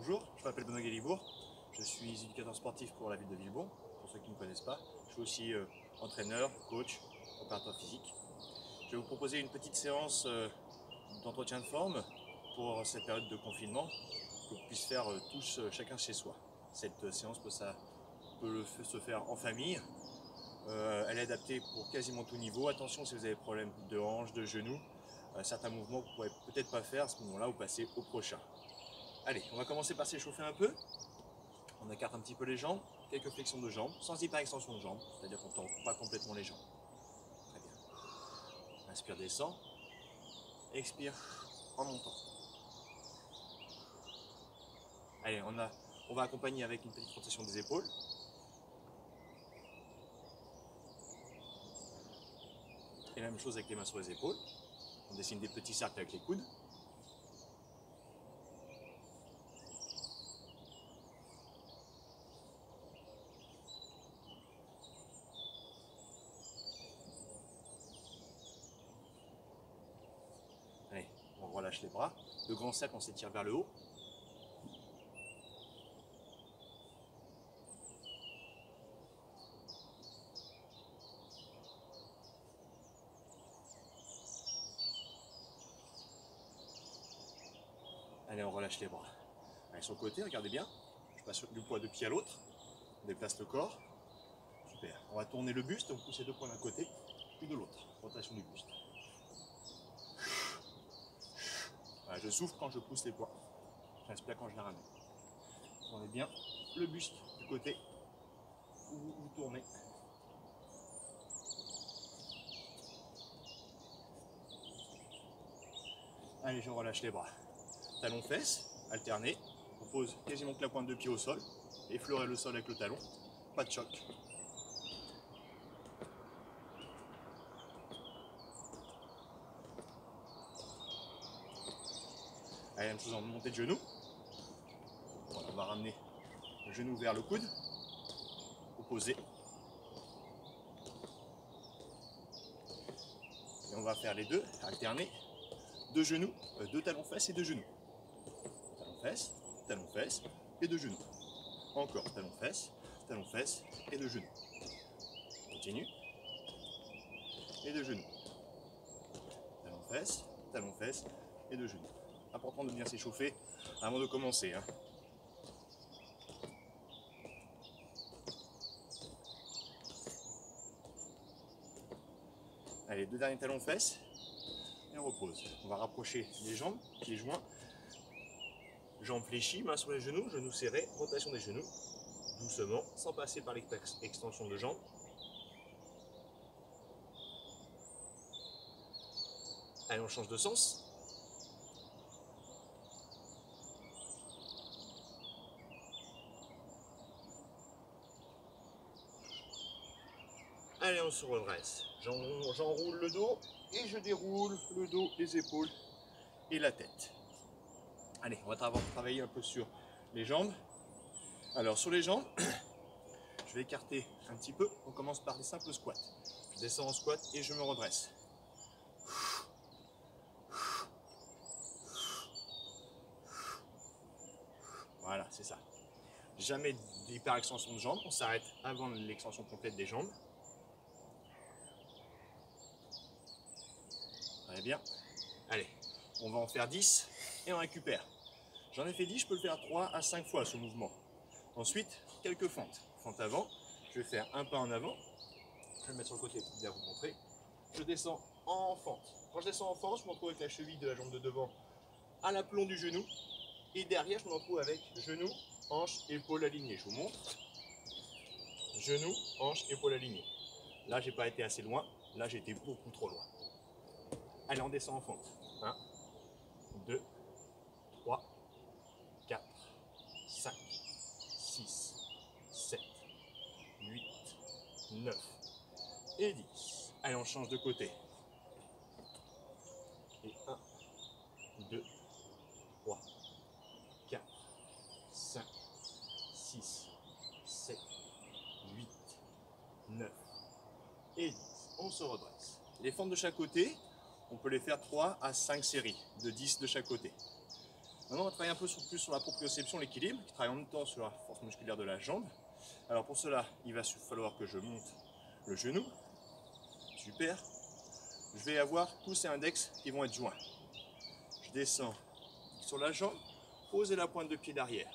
Bonjour, je m'appelle Benoît Guélibourg, je suis éducateur sportif pour la ville de Villebourg, pour ceux qui ne me connaissent pas. Je suis aussi entraîneur, coach, préparateur physique. Je vais vous proposer une petite séance d'entretien de forme pour cette période de confinement, que vous puissiez faire tous, chacun chez soi. Cette séance peut se faire en famille. Elle est adaptée pour quasiment tout niveau. Attention si vous avez des problèmes de hanche, de genoux, certains mouvements que vous ne pourrez peut-être pas faire à ce moment-là, vous passez au prochain. Allez, on va commencer par s'échauffer un peu. On écarte un petit peu les jambes, quelques flexions de jambes, sans hyper-extension de jambes, c'est-à-dire qu'on ne tend pas complètement les jambes. Très bien. Inspire, descend. Expire en montant. Allez, on va accompagner avec une petite rotation des épaules. Et la même chose avec les mains sur les épaules. On dessine des petits cercles avec les coudes. Allez, on relâche les bras. Le grand cercle, on s'étire vers le haut. Allez, on relâche les bras. Allez, sur le côté, regardez bien. Je passe du poids de pied à l'autre. On déplace le corps. Super. On va tourner le buste, on pousse les deux points d'un côté, puis de l'autre. Rotation du buste. Voilà, je souffle quand je pousse les poids. J'inspire quand je les ramène. Tournez bien le buste du côté où vous tournez. Allez, je relâche les bras. Talons fesses, alternés. On pose quasiment que la pointe de pied au sol. Effleurer le sol avec le talon. Pas de choc. Allez, même chose en montée de genou. Voilà, on va ramener le genou vers le coude. Opposé. Et on va faire les deux, alternés. Deux genoux, deux talons fesses et deux genoux. Talons fesses et deux genoux. Encore talons fesses et deux genoux. Continue. Et deux genoux. Talons fesses et deux genoux. Important de bien s'échauffer avant de commencer. Allez, deux derniers talons fesses et on repose. On va rapprocher les jambes, pieds joints, jambes fléchies, mains sur les genoux, genoux serrés, rotation des genoux, doucement, sans passer par l'extension de jambes. Allez, on change de sens. Allez, on se redresse. J'enroule le dos et je déroule le dos, les épaules et la tête. Allez, on va travailler un peu sur les jambes. Alors, sur les jambes, je vais écarter un petit peu. On commence par des simples squats. Je descends en squat et je me redresse. Voilà, c'est ça. Jamais d'hyper-extension de jambes. On s'arrête avant l'extension complète des jambes. Très bien. Allez, on va en faire 10 et on récupère. J'en ai fait 10, je peux le faire 3 à 5 fois ce mouvement. Ensuite, quelques fentes. Fente avant, je vais faire un pas en avant. Je vais me mettre sur le côté pour bien vous montrer. Je descends en fente. Quand je descends en fente, je me retrouve avec la cheville de la jambe de devant à l'aplomb du genou. Et derrière, je me retrouve avec genou, hanche, épaule alignée. Je vous montre. Genou, hanche, épaule alignée. Là, j'ai pas été assez loin. Là, j'ai été beaucoup trop loin. Allez, on descend en fente. 1, 2, 3, 4, 5, 6, 7, 8, 9 et 10. Allez, on change de côté. Et 1, 2, 3, 4, 5, 6, 7, 8, 9 et 10. On se redresse. Les fentes de chaque côté, on peut les faire 3 à 5 séries de 10 de chaque côté. Maintenant, on va travailler un peu plus sur la proprioception, l'équilibre, qui travaille en même temps sur la force musculaire de la jambe. Alors pour cela, il va falloir que je monte le genou. Super. Je vais avoir pouce et index qui vont être joints. Je descends sur la jambe, posez la pointe de pied derrière.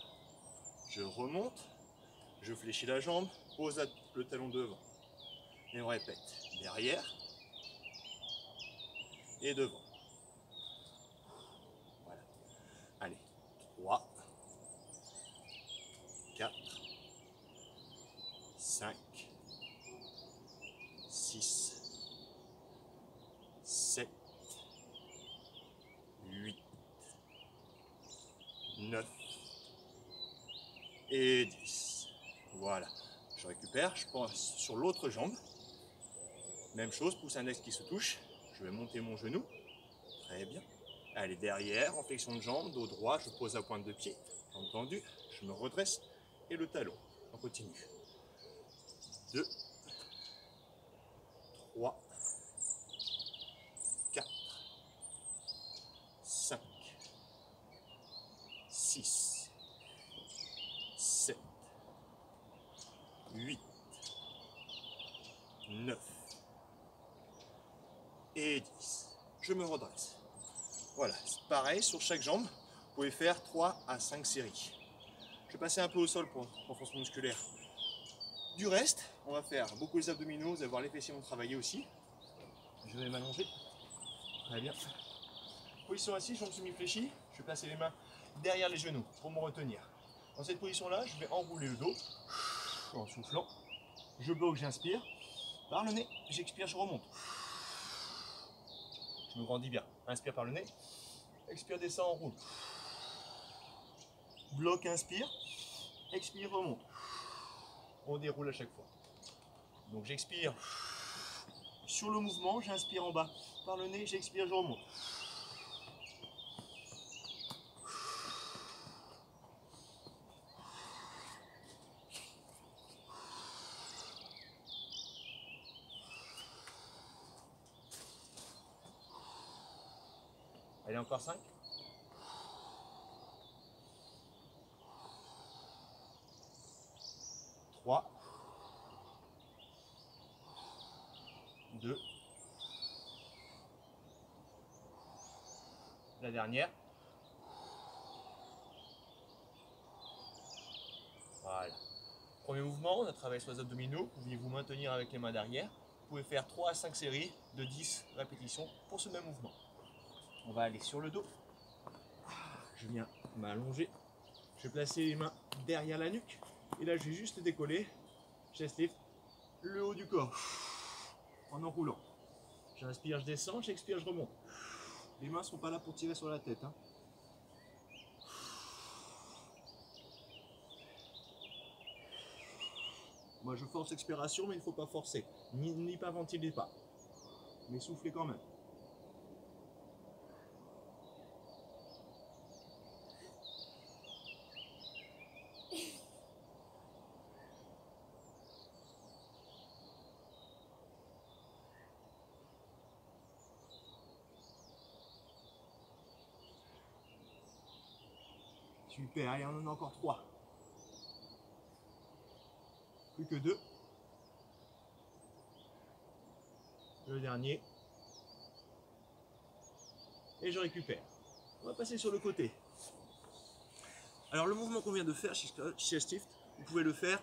Je remonte, je fléchis la jambe, pose le talon devant. Et on répète. Derrière et devant. Voilà. Allez. 3, 4, 5, 6, 7, 8, 9 et 10. Voilà. Je récupère, je pense sur l'autre jambe. Même chose, pouce index qui se touche. Je vais monter mon genou. Très bien. Allez, derrière, en flexion de jambe, dos droit, je pose la pointe de pied. Jambe tendue, je me redresse et le talon. On continue. 2, 3, 4, 5, 6, 7, 8, 9 et 10. Je me redresse. Voilà, c'est pareil sur chaque jambe. Vous pouvez faire 3 à 5 séries. Je vais passer un peu au sol pour renforcement musculaire. Du reste, on va faire beaucoup les abdominaux, vous allez voir les fessiers vont travailler aussi. Je vais m'allonger. Très bien. Position assise, jambes semi-fléchies. Je vais placer les mains derrière les genoux pour me retenir. Dans cette position-là, je vais enrouler le dos en soufflant. Je bloque, j'inspire. Par le nez, j'expire, je remonte. Je me grandis bien. Inspire par le nez. Expire, descend, enroule. Bloque, inspire. Expire, remonte. On déroule à chaque fois. Donc j'expire sur le mouvement, j'inspire en bas. Par le nez, j'expire, je remonte. Allez, encore 5. 3. 2. La dernière. Voilà. Premier mouvement, on a travaillé sur les abdominaux. Vous pouvez vous maintenir avec les mains derrière. Vous pouvez faire 3 à 5 séries de 10 répétitions pour ce même mouvement. On va aller sur le dos. Je viens m'allonger. Je vais placer les mains derrière la nuque. Et là, je vais juste décoller. Chest lift, le haut du corps. En enroulant. J'inspire, je descends. J'expire, je remonte. Les mains ne sont pas là pour tirer sur la tête. Moi, je force l'expiration, mais il ne faut pas forcer. Ni pas ventiler pas. Mais soufflez quand même. Super, allez, on en a encore 3. Plus que 2. Le dernier. Et je récupère. On va passer sur le côté. Alors le mouvement qu'on vient de faire chez chest lift, vous pouvez le faire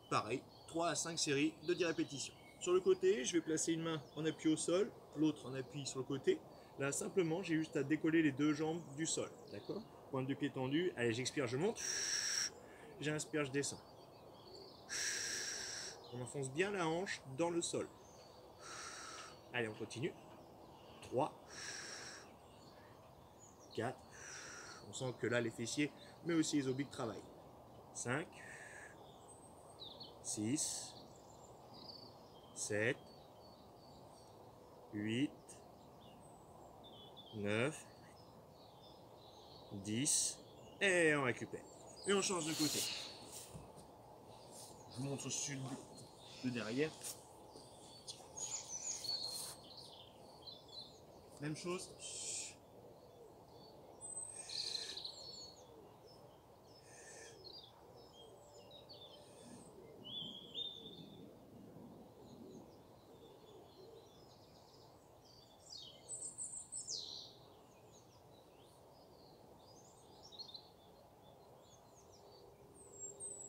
pareil, 3 à 5 séries de 10 répétitions. Sur le côté, je vais placer une main en appui au sol, l'autre en appui sur le côté. Là, simplement, j'ai juste à décoller les deux jambes du sol. D'accord? Pointe de pied tendue. Allez, j'expire, je monte. J'inspire, je descends. On enfonce bien la hanche dans le sol. Allez, on continue. 3, 4. On sent que là, les fessiers, mais aussi les obliques travaillent. 5, 6, 7, 8, 9, 10, et on récupère. Et on change de côté. Je vous montre au-dessus de derrière. Même chose.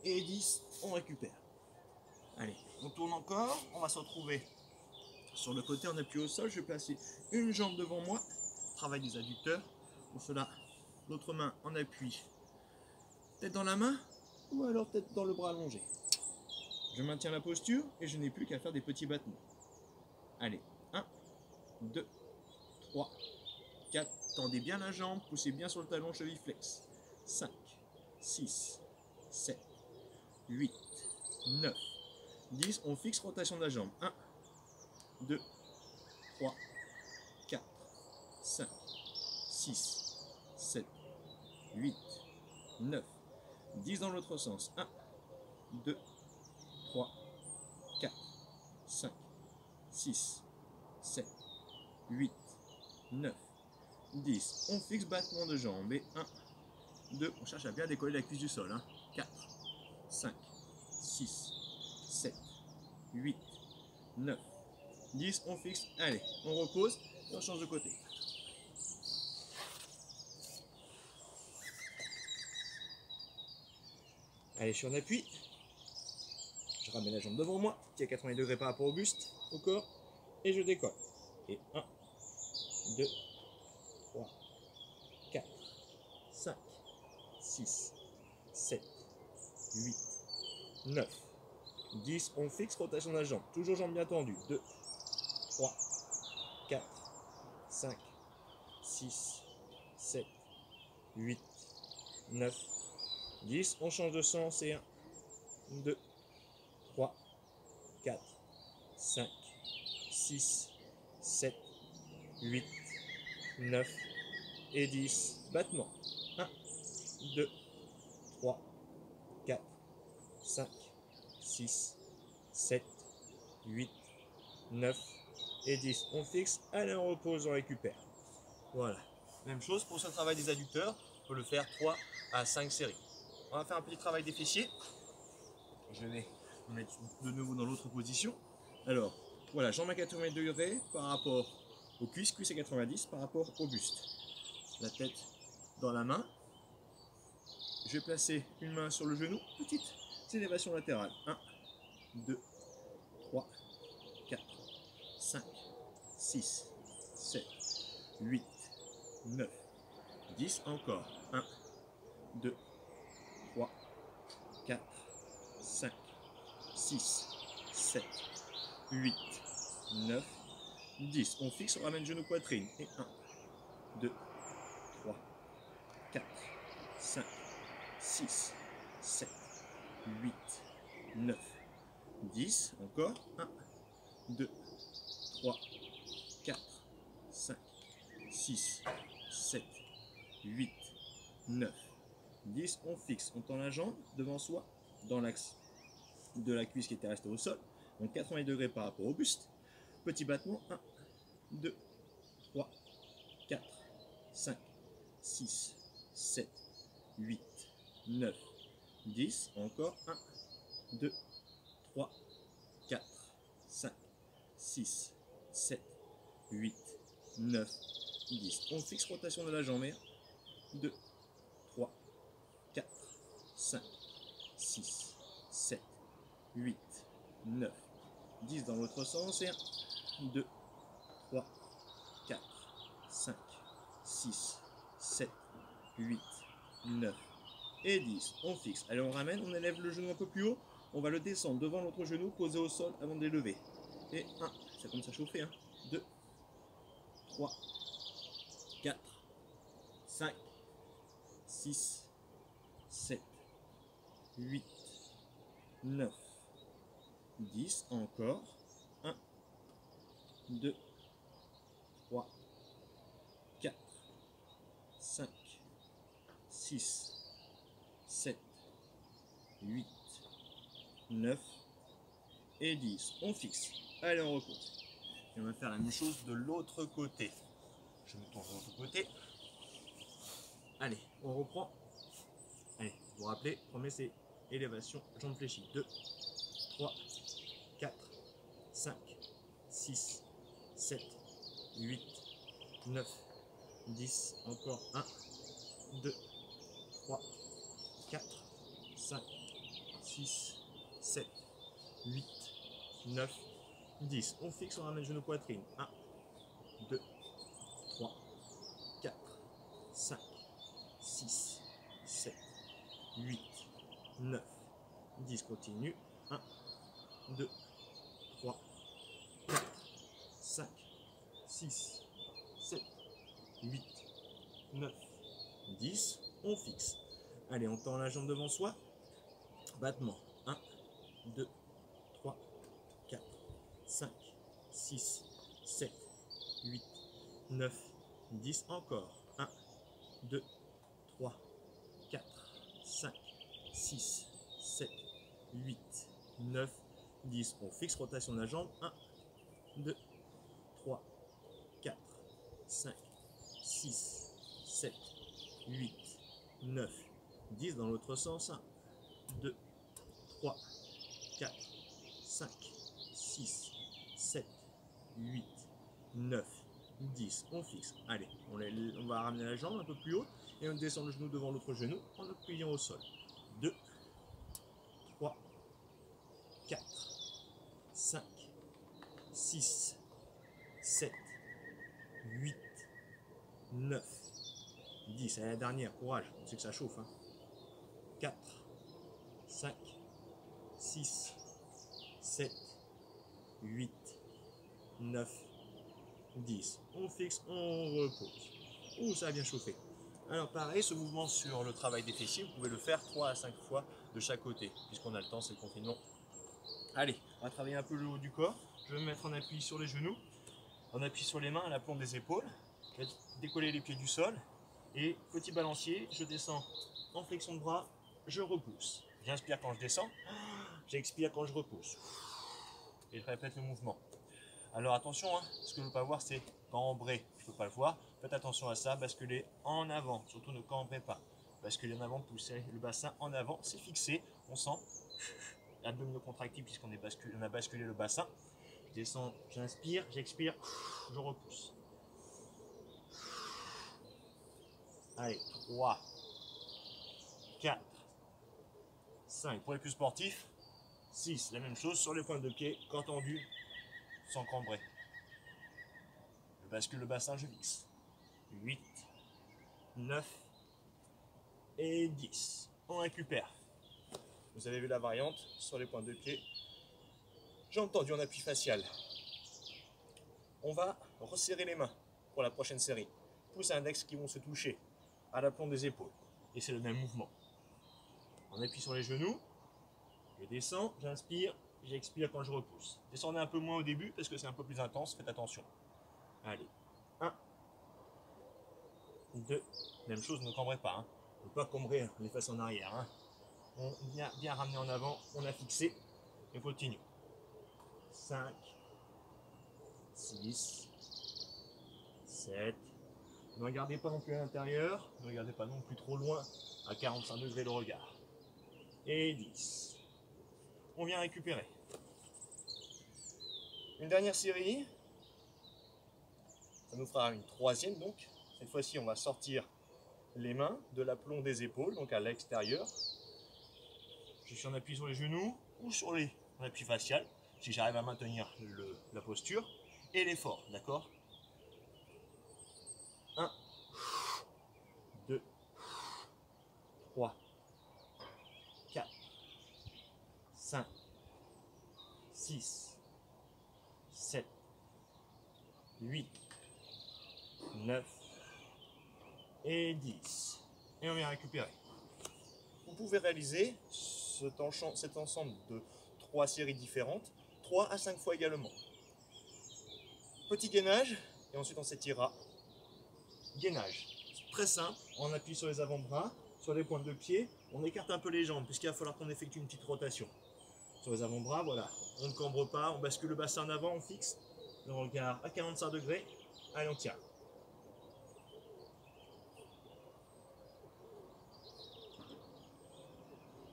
et 10, on récupère. Allez, on tourne encore, on va se retrouver sur le côté en appui au sol. Je vais placer une jambe devant moi, travail des adducteurs. Pour cela, l'autre main en appui, tête dans la main ou alors tête dans le bras allongé. Je maintiens la posture et je n'ai plus qu'à faire des petits battements. Allez, 1, 2, 3, 4, tendez bien la jambe, poussez bien sur le talon, cheville flex. 5, 6, 7, 8, 9, 10, on fixe rotation de la jambe. 1, 2, 3, 4, 5, 6, 7, 8, 9, 10 dans l'autre sens. 1, 2, 3, 4, 5, 6, 7, 8, 9, 10. On fixe battement de jambes. Et 1, 2, on cherche à bien décoller la cuisse du sol. 4, 5, 6, 7, 8, 9, 10. On fixe. Allez, on repose et on change de côté. Allez, je suis en appui. Je ramène la jambe devant moi, qui est à 80 degrés par rapport au buste, au corps, et je décolle. Et 1, 2, 3, 4, 5, 6, 7, 8, 9, 10. On fixe, rotation de la jambe. Toujours jambe bien tendue. 2, 3, 4, 5, 6, 7, 8, 9, 10. On change de sens. Et 1, 2, 3, 4, 5, 6, 7, 8, 9 et 10. Battement. 1, 2, 3, 4, 5, 6, 7, 8, 9 et 10. On fixe, allez, on repose, on récupère. Voilà. Même chose pour ce travail des adducteurs. On peut le faire 3 à 5 séries. On va faire un petit travail des fessiers. Je vais me mettre de nouveau dans l'autre position. Alors, voilà, jambes à 80 degrés par rapport aux cuisses, cuisses à 90 par rapport au buste. La tête dans la main. Je vais placer une main sur le genou, petite élévation latérale. 1, 2, 3, 4, 5, 6, 7, 8, 9, 10. Encore. 1, 2, 3, 4, 5, 6, 7, 8, 9, 10. On fixe, on ramène genou poitrine. Et 1, 2, 3, 4, 5, 6, 7, 8, 9, 10. Encore. 1, 2, 3, 4, 5, 6, 7, 8, 9, 10. On fixe, on tend la jambe devant soi, dans l'axe de la cuisse qui était restée au sol. Donc 80 degrés par rapport au buste. Petit battement. 1, 2, 3, 4, 5, 6, 7, 8, 9, 10. Encore. 1, 2, 3, 4, 5, 6, 7, 8, 9, 10. On fixe, rotation de la jambe. 1, 2, 3, 4, 5, 6, 7, 8, 9, 10 dans l'autre sens. Et 1, 2, 3, 4, 5, 6, 7, 8, 9 et 10. On fixe. Allez, on ramène, on élève le genou un peu plus haut. On va le descendre devant l'autre genou, posé au sol avant de l'élever. Et 1, ça commence à chauffer. 2, 3, 4, 5, 6, 7, 8, 9, 10. Encore. 1, 2, 3, 4, 5, 6, 7, 8, 9 et 10. On fixe. Allez, on repose. Et on va faire la même chose de l'autre côté. Je me tourne de l'autre côté. Allez, on reprend. Allez, vous vous rappelez, premier c'est élévation, jambes fléchies. 2, 3, 4, 5, 6, 7, 8, 9, 10. Encore 1, 2, 3, 4, 5, 6, 7, 8, 9, 10. On fixe, on ramène le genou poitrine. 1, 2, 3, 4, 5, 6, 7, 8, 9, 10. Continue. 1, 2, 3, 4, 5, 6, 7, 8, 9, 10. On fixe. Allez, on tend la jambe devant soi. Battement. 1, 2, 3, 4, 5, 6, 7, 8, 9, 10. Encore. 1, 2, 3, 4, 5, 6, 7, 8, 9, 10. On fixe, rotation de la jambe. 1, 2, 3, 4, 5, 6, 7, 8, 9, 10. Dans l'autre sens. 1, 2, 3, 4, 5, 6, 7, 8, 9, 10. On fixe. Allez, on va ramener la jambe un peu plus haut et on descend le genou devant l'autre genou en appuyant au sol. 2, 3, 4, 5, 6, 7, 8, 9, 10. Allez, la dernière, courage, on sait que ça chauffe. 4, 5, 6, 7, 8, 9, 10. On fixe, on repose. Ouh, ça a bien chauffé. Alors pareil, ce mouvement sur le travail des fessiers, vous pouvez le faire 3 à 5 fois de chaque côté, puisqu'on a le temps, c'est le confinement. Allez, on va travailler un peu le haut du corps. Je vais me mettre en appui sur les genoux, en appui sur les mains à l'aplomb des épaules. Je vais décoller les pieds du sol. Et petit balancier, je descends en flexion de bras, je repousse. J'inspire quand je descends, j'expire quand je repousse. Et je répète le mouvement. Alors attention, ce que je ne veux pas voir, c'est cambrer. Je ne peux pas le voir. Faites attention à ça, basculez en avant. Surtout ne cambrez pas. Basculez en avant, poussez le bassin en avant, c'est fixé. On sent l'abdominopcontractile puisqu'on a basculé le bassin. Je descends, j'inspire, j'expire, je repousse. Allez, 3, 4, 5. Pour les plus sportifs, 6. La même chose sur les pointes de pied, corps tendu, sans cambrer. Je bascule le bassin, je fixe. 8, 9 et 10. On récupère. Vous avez vu la variante sur les pointes de pied. Jambes tendues en appui facial. On va resserrer les mains pour la prochaine série. Pouce et index qui vont se toucher à l'aplomb des épaules. Et c'est le même mouvement. On appuie sur les genoux. Je descends, j'inspire, j'expire quand je repousse. Descendez un peu moins au début parce que c'est un peu plus intense, faites attention. Allez, 1, 2, même chose, ne cambrez pas. Ne pas cambrer les fesses en arrière. On vient bien ramener en avant, on a fixé et continue. 5, 6, 7. Ne regardez pas non plus à l'intérieur, ne regardez pas non plus trop loin, à 45 degrés le regard. Et 10. On vient récupérer. Une dernière série. Ça nous fera une troisième donc. Cette fois-ci, on va sortir les mains de l'aplomb des épaules, donc à l'extérieur. Je suis en appui sur les genoux ou sur les appui facial, si j'arrive à maintenir la posture et l'effort, d'accord? 1, 2, 3, 4, 5, 6, 7, 8, 9 et 10. Et on vient récupérer. Vous pouvez réaliser cet ensemble de 3 séries différentes, 3 à 5 fois également. Petit gainage, et ensuite on s'étirera. Gainage, très simple, on appuie sur les avant-bras, sur les pointes de pied, on écarte un peu les jambes, puisqu'il va falloir qu'on effectue une petite rotation. Sur les avant-bras, voilà, on ne cambre pas, on bascule le bassin en avant, on fixe le regard à 45 degrés, allez on tient.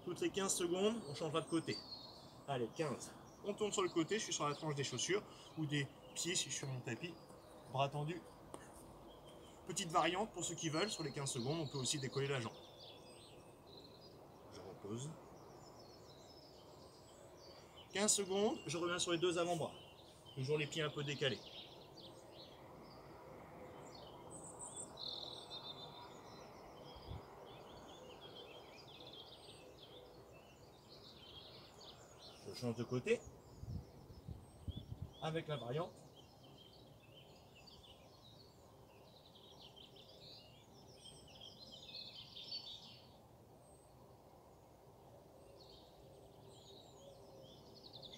Toutes les 15 secondes, on changera de côté. Allez, 15. On tourne sur le côté, je suis sur la tranche des chaussures ou des pieds si je suis sur mon tapis. Bras tendus. Petite variante pour ceux qui veulent, sur les 15 secondes, on peut aussi décoller la jambe. Je repose. 15 secondes, je reviens sur les deux avant-bras. Toujours les pieds un peu décalés. Je change de côté. Avec la variante.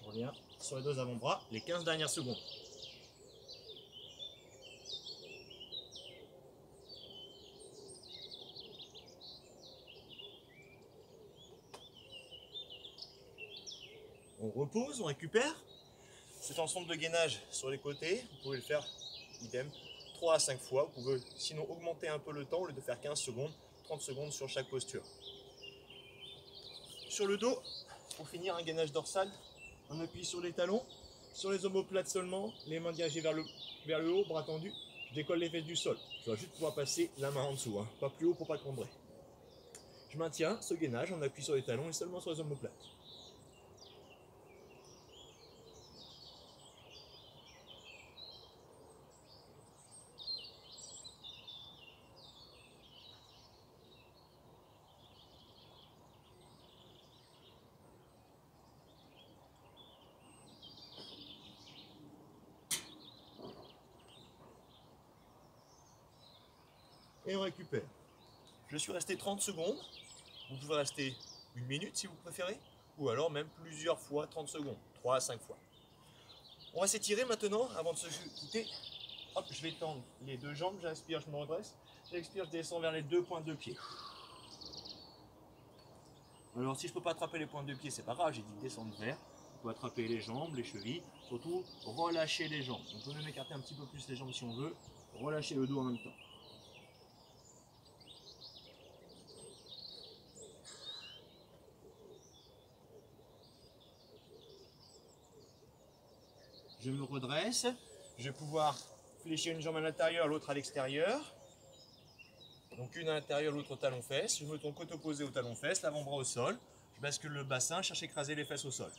Je reviens sur les deux avant-bras, les 15 dernières secondes. On repose, on récupère. Cet ensemble de gainage sur les côtés, vous pouvez le faire idem 3 à 5 fois. Vous pouvez sinon augmenter un peu le temps au lieu de faire 15 secondes, 30 secondes sur chaque posture. Sur le dos, pour finir, un gainage dorsal. On appuie sur les talons, sur les omoplates seulement, les mains dirigées vers le haut, bras tendus. Je décolle les fesses du sol. Je dois juste pouvoir passer la main en dessous, hein. Pas plus haut pour pas cambrer. Je maintiens ce gainage, on appuie sur les talons et seulement sur les omoplates. Et on récupère. Je suis resté 30 secondes. Vous pouvez rester 1 minute si vous préférez, ou alors même plusieurs fois 30 secondes, 3 à 5 fois. On va s'étirer maintenant avant de se quitter. Hop, je vais tendre les deux jambes, j'inspire, je me redresse. J'expire, je descends vers les deux pointes de pied. Alors si je ne peux pas attraper les pointes de pied, c'est pas grave, j'ai dit descendre vers. On peut attraper les jambes, les chevilles, surtout relâcher les jambes. On peut même écarter un petit peu plus les jambes si on veut, relâcher le dos en même temps. Je me redresse, je vais pouvoir fléchir une jambe à l'intérieur, l'autre à l'extérieur. Donc une à l'intérieur, l'autre au talon-fesse. Je me tourne côté opposé au talon-fesse, l'avant-bras au sol. Je bascule le bassin, je cherche à écraser les fesses au sol.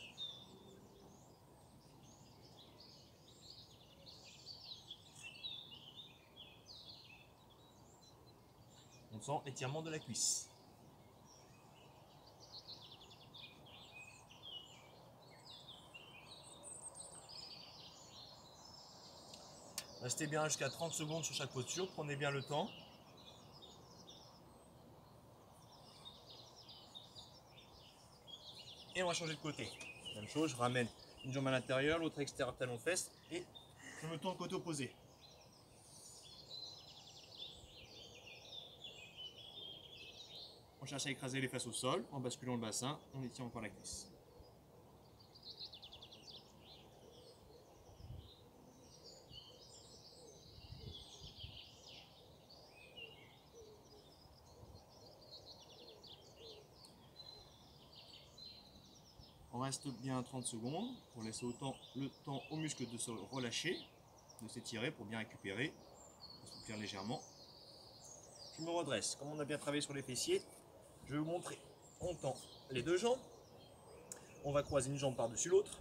On sent étirement de la cuisse. Restez bien jusqu'à 30 secondes sur chaque posture, prenez bien le temps. Et on va changer de côté. Même chose, je ramène une jambe à l'intérieur, l'autre à l'extérieur, talon-fesse, et je me tourne côté opposé. On cherche à écraser les fesses au sol, en basculant le bassin, on étire encore la cuisse. On reste bien 30 secondes pour laisser autant le temps aux muscles de se relâcher, de s'étirer pour bien récupérer, assouplir légèrement. Je me redresse. Comme on a bien travaillé sur les fessiers, je vais vous montrer. On tend les deux jambes. On va croiser une jambe par-dessus l'autre.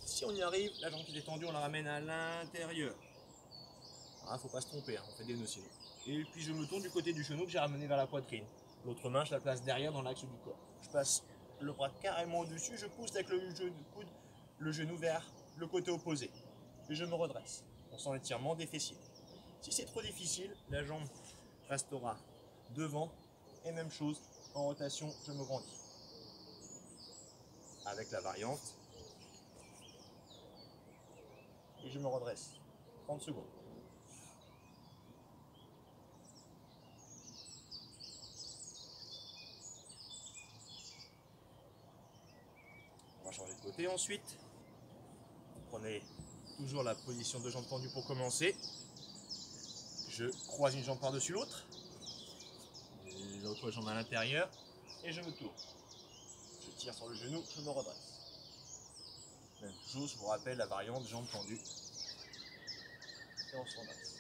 Si on y arrive, la jambe qui est tendue, on la ramène à l'intérieur. Il ne faut pas se tromper, hein, on fait des nœuds sinon. Et puis je me tourne du côté du genou que j'ai ramené vers la poitrine. L'autre main, je la place derrière dans l'axe du corps. Je passe le bras carrément au-dessus, je pousse avec le genou vers le côté opposé. Et je me redresse. On sent l'étirement des fessiers. Si c'est trop difficile, la jambe restera devant. Et même chose, en rotation, je me grandis. Avec la variante. Et je me redresse. 30 secondes. On va changer de côté ensuite. Vous prenez toujours la position de jambe tendue pour commencer. Je croise une jambe par-dessus l'autre. L'autre jambe à l'intérieur. Et je me tourne. Je tire sur le genou, je me redresse. Même chose, je vous rappelle la variante jambe tendue. Et on se redresse.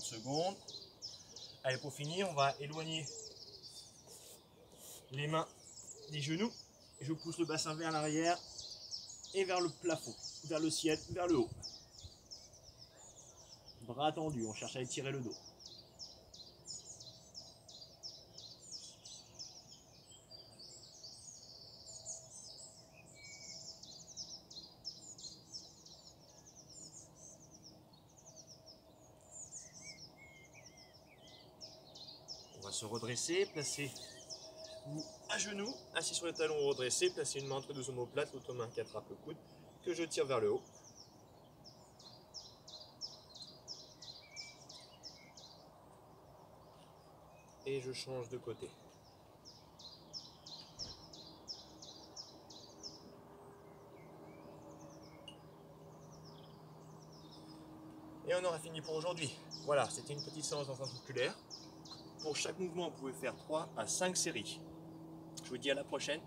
secondes. Allez, pour finir, on va éloigner les mains des genoux. Je pousse le bassin vers l'arrière et vers le plafond, vers le ciel, vers le haut. Bras tendus, on cherche à étirer le dos. On va se redresser, placer vous à genoux, assis sur les talons redressés, placer une main entre deux omoplates, l'autre main qui attrape le coude, que je tire vers le haut. Et je change de côté. Et on aura fini pour aujourd'hui. Voilà, c'était une petite séance d'enfance musculaire. Pour chaque mouvement, vous pouvez faire 3 à 5 séries. Je vous dis à la prochaine.